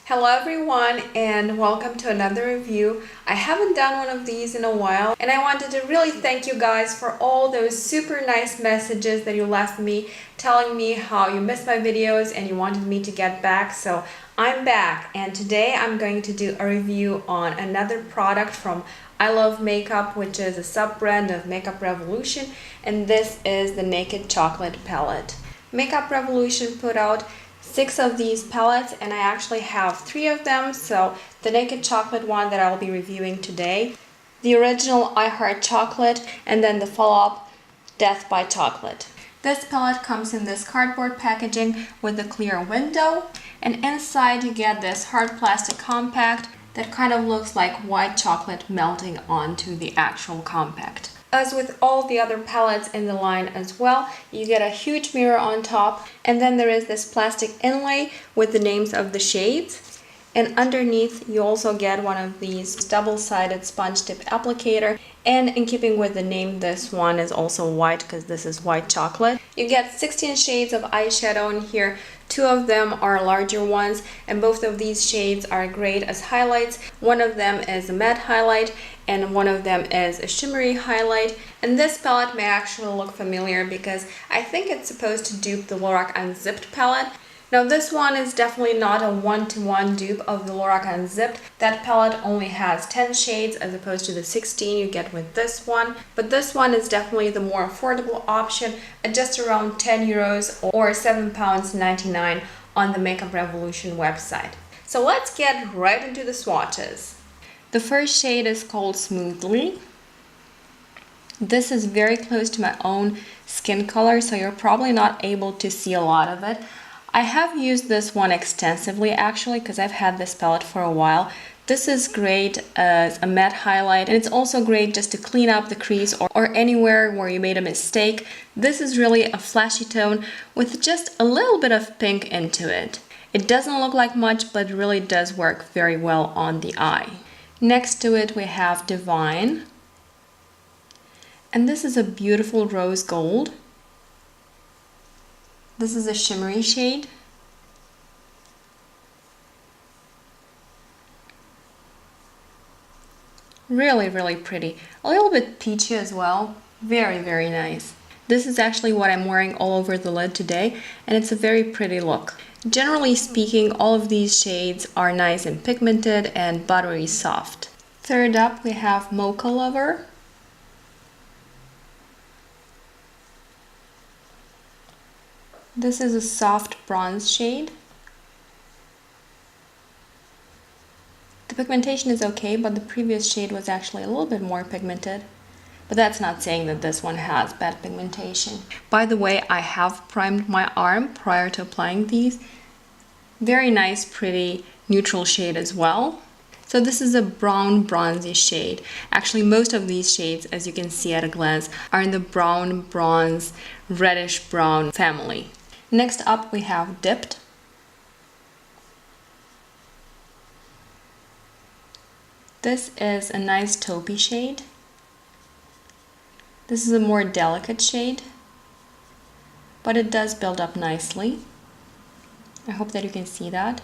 Hello everyone and welcome to another review. I haven't done one of these in a while and I wanted to really thank you guys for all those super nice messages that you left me telling me how you missed my videos and you wanted me to get back. So I'm back and today I'm going to do a review on another product from I Love Makeup, which is a sub-brand of Makeup Revolution, and this is the Naked Chocolate Palette. Makeup Revolution put out 6 of these palettes and I actually have 3 of them, so the Naked Chocolate one that I'll be reviewing today, the original I Heart Chocolate, and then the follow-up Death by Chocolate. This palette comes in this cardboard packaging with a clear window, and inside you get this hard plastic compact that kind of looks like white chocolate melting onto the actual compact. As with all the other palettes in the line as well, you get a huge mirror on top, and then there is this plastic inlay with the names of the shades. And underneath you also get one of these double-sided sponge tip applicator, and in keeping with the name, this one is also white because this is white chocolate. You get 16 shades of eyeshadow in here. 2 of them are larger ones, and both of these shades are great as highlights. One of them is a matte highlight and one of them is a shimmery highlight. And this palette may actually look familiar because I think it's supposed to dupe the Lorac Unzipped palette. Now this one is definitely not a one-to-one dupe of the Lorac Unzipped. That palette only has 10 shades as opposed to the 16 you get with this one. But this one is definitely the more affordable option at just around 10 euros or £7.99 on the Makeup Revolution website. So let's get right into the swatches. The first shade is called Smoothly. This is very close to my own skin color, so you're probably not able to see a lot of it. I have used this one extensively actually because I've had this palette for a while. This is great as a matte highlight, and it's also great just to clean up the crease or anywhere where you made a mistake. This is really a flashy tone with just a little bit of pink into it. It doesn't look like much, but it really does work very well on the eye. Next to it we have Divine, and this is a beautiful rose gold. This is a shimmery shade. Really, really pretty. A little bit peachy as well. Very, very nice. This is actually what I'm wearing all over the lid today, and it's a very pretty look. Generally speaking, all of these shades are nice and pigmented and buttery soft. Third up, we have Mocha Lover. This is a soft bronze shade. The pigmentation is okay, but the previous shade was actually a little bit more pigmented. But that's not saying that this one has bad pigmentation. By the way, I have primed my arm prior to applying these. Very nice, pretty neutral shade as well. So this is a brown bronzy shade. Actually, most of these shades, as you can see at a glance, are in the brown, bronze, reddish brown family. Next up we have Dipped. This is a nice taupey shade. This is a more delicate shade, but it does build up nicely. I hope that you can see that.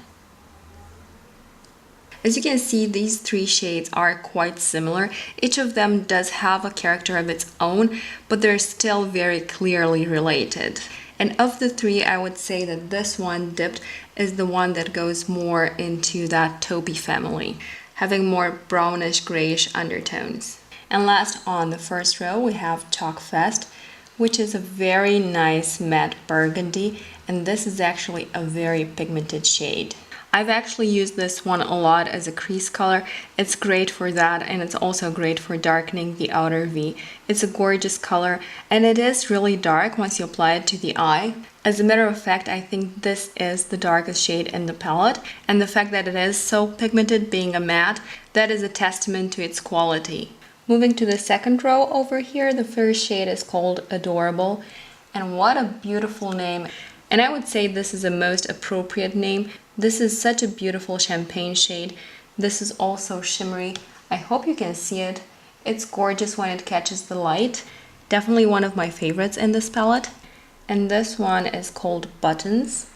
As you can see, these 3 shades are quite similar. Each of them does have a character of its own, but they're still very clearly related. And of the 3, I would say that this one, Dipped, is the one that goes more into that taupey family, having more brownish grayish undertones. And last on the first row we have Choc-fest, which is a very nice matte burgundy, and this is actually a very pigmented shade. I've actually used this one a lot as a crease color. It's great for that, and it's also great for darkening the outer V. It's a gorgeous color, and it is really dark once you apply it to the eye. As a matter of fact, I think this is the darkest shade in the palette, and the fact that it is so pigmented, being a matte, that is a testament to its quality. Moving to the second row over here, the first shade is called Adorable, and what a beautiful name. And I would say this is a most appropriate name. This is such a beautiful champagne shade. This is also shimmery. I hope you can see it. It's gorgeous when it catches the light. Definitely one of my favorites in this palette. And this one is called Buttons.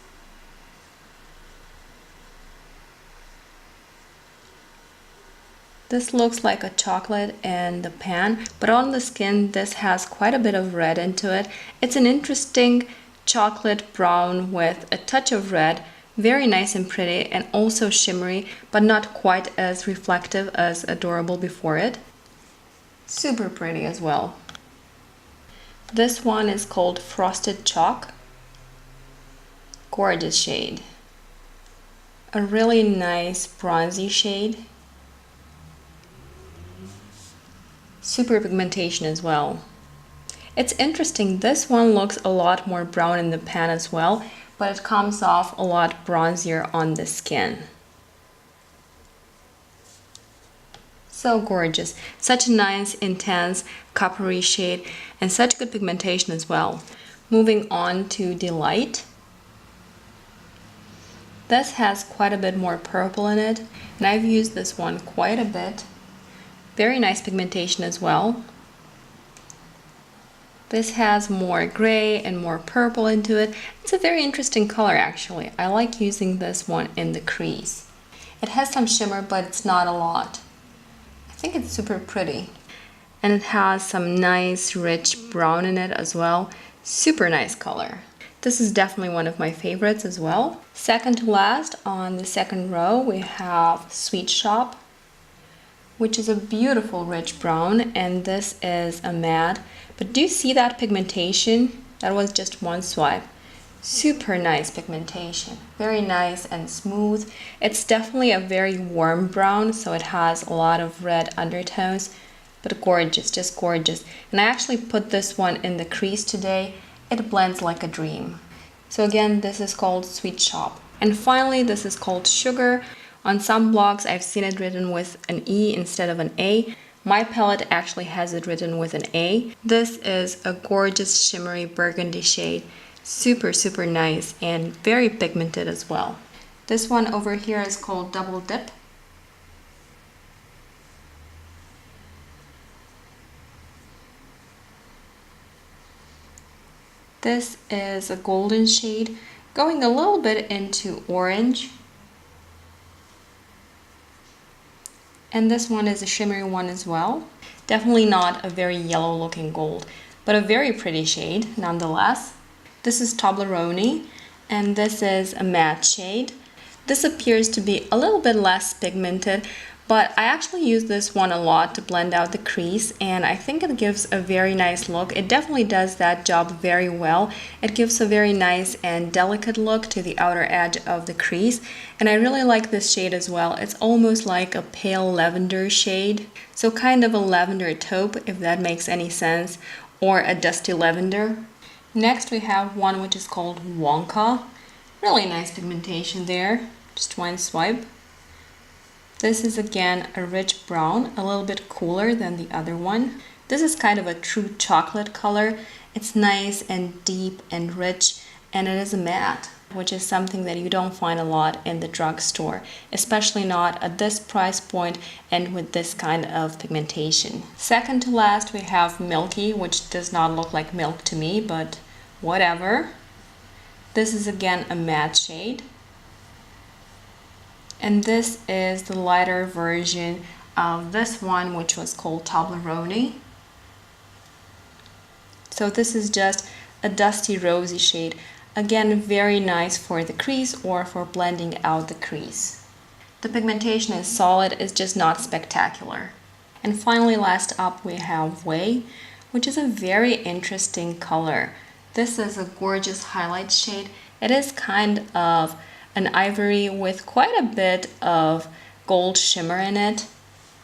This looks like a chocolate in the pan, but on the skin this has quite a bit of red into it. It's an interesting chocolate brown with a touch of red. Very nice and pretty, and also shimmery, but not quite as reflective as Adorable before it. Super pretty as well. This one is called Frosted Chalk. Gorgeous shade. A really nice bronzy shade. Super pigmentation as well. It's interesting, this one looks a lot more brown in the pan as well, but it comes off a lot bronzier on the skin. So gorgeous. Such a nice, intense, coppery shade and such good pigmentation as well. Moving on to Delight. This has quite a bit more purple in it, and I've used this one quite a bit. Very nice pigmentation as well. This has more gray and more purple into it. It's a very interesting color actually. I like using this one in the crease. It has some shimmer, but it's not a lot. I think it's super pretty. And it has some nice rich brown in it as well. Super nice color. This is definitely one of my favorites as well. Second to last on the second row we have Sweet Shop, which is a beautiful rich brown, and this is a matte. But do you see that pigmentation? That was just one swipe. Super nice pigmentation. Very nice and smooth. It's definitely a very warm brown, so it has a lot of red undertones, but gorgeous, just gorgeous. And I actually put this one in the crease today. It blends like a dream. So again, this is called Sweet Shop. And finally, this is called Sugar. On some blogs, I've seen it written with an E instead of an A. My palette actually has it written with an A. This is a gorgeous shimmery burgundy shade. Super, super nice and very pigmented as well. This one over here is called Double Dip. This is a golden shade going a little bit into orange. And this one is a shimmery one as well. Definitely not a very yellow looking gold, but a very pretty shade nonetheless. This is Toblerone, and this is a matte shade. This appears to be a little bit less pigmented, but I actually use this one a lot to blend out the crease, and I think it gives a very nice look. It definitely does that job very well. It gives a very nice and delicate look to the outer edge of the crease, and I really like this shade as well. It's almost like a pale lavender shade, so kind of a lavender taupe, if that makes any sense, or a dusty lavender. Next we have one which is called Wonka. Really nice pigmentation there, just one swipe. This is again a rich brown, a little bit cooler than the other one. This is kind of a true chocolate color. It's nice and deep and rich, and it is a matte, which is something that you don't find a lot in the drugstore, especially not at this price point and with this kind of pigmentation. Second to last we have Milky, which does not look like milk to me, but whatever. This is again a matte shade. And this is the lighter version of this one, which was called Toblerone. So this is just a dusty rosy shade. Again, very nice for the crease or for blending out the crease. The pigmentation is solid, it's just not spectacular. And finally, last up we have Way, which is a very interesting color. This is a gorgeous highlight shade. It is kind of an ivory with quite a bit of gold shimmer in it.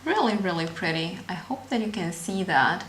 Really, really pretty. I hope that you can see that.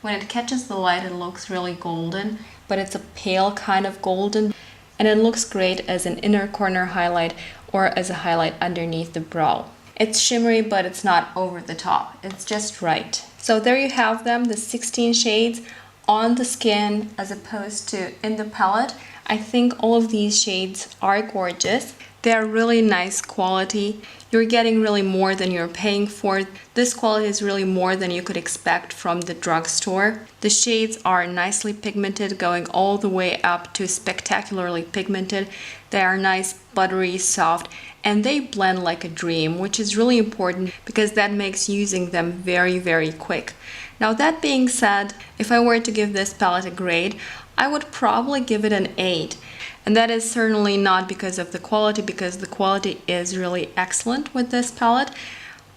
When it catches the light, it looks really golden, but it's a pale kind of golden, and it looks great as an inner corner highlight or as a highlight underneath the brow. It's shimmery, but it's not over the top. It's just right. So there you have them, the 16 shades on the skin as opposed to in the palette. I think all of these shades are gorgeous. They're really nice quality. You're getting really more than you're paying for. This quality is really more than you could expect from the drugstore. The shades are nicely pigmented, going all the way up to spectacularly pigmented. They are nice, buttery, soft, and they blend like a dream, which is really important because that makes using them very, very quick. Now, that being said, if I were to give this palette a grade, I would probably give it an 8. And that is certainly not because of the quality, because the quality is really excellent with this palette.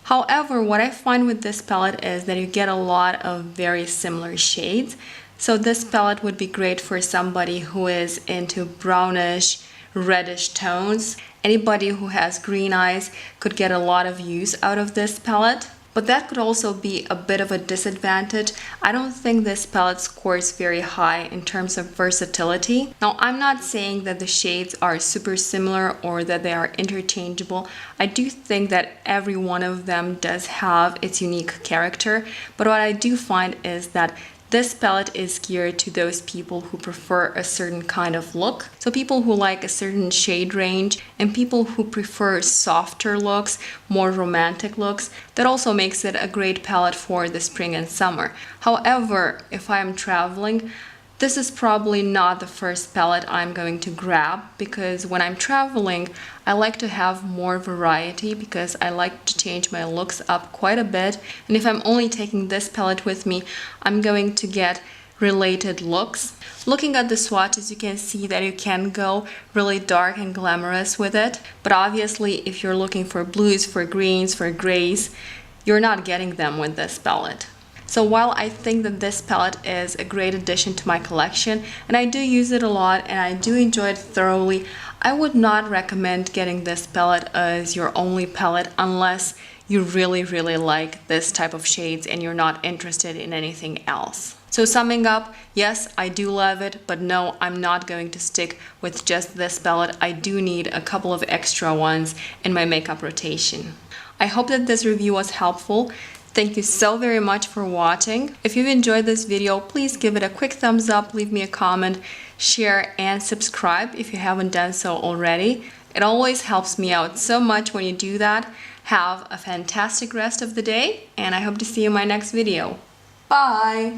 However, what I find with this palette is that you get a lot of very similar shades. So this palette would be great for somebody who is into brownish, reddish tones. Anybody who has green eyes could get a lot of use out of this palette. But that could also be a bit of a disadvantage. I don't think this palette scores very high in terms of versatility. Now, I'm not saying that the shades are super similar or that they are interchangeable. I do think that every one of them does have its unique character. But what I do find is that this palette is geared to those people who prefer a certain kind of look. So people who like a certain shade range and people who prefer softer looks, more romantic looks. That also makes it a great palette for the spring and summer. However, if I'm traveling, this is probably not the first palette I'm going to grab because when I'm traveling, I like to have more variety because I like to change my looks up quite a bit. And if I'm only taking this palette with me, I'm going to get related looks. Looking at the swatches, you can see that you can go really dark and glamorous with it. But obviously, if you're looking for blues, for greens, for grays, you're not getting them with this palette. So while I think that this palette is a great addition to my collection, and I do use it a lot and I do enjoy it thoroughly, I would not recommend getting this palette as your only palette unless you really, really like this type of shades and you're not interested in anything else. So summing up, yes, I do love it, but no, I'm not going to stick with just this palette. I do need a couple of extra ones in my makeup rotation. I hope that this review was helpful. Thank you so very much for watching. If you've enjoyed this video, please give it a quick thumbs up, leave me a comment, share, and subscribe if you haven't done so already. It always helps me out so much when you do that. Have a fantastic rest of the day, and I hope to see you in my next video. Bye!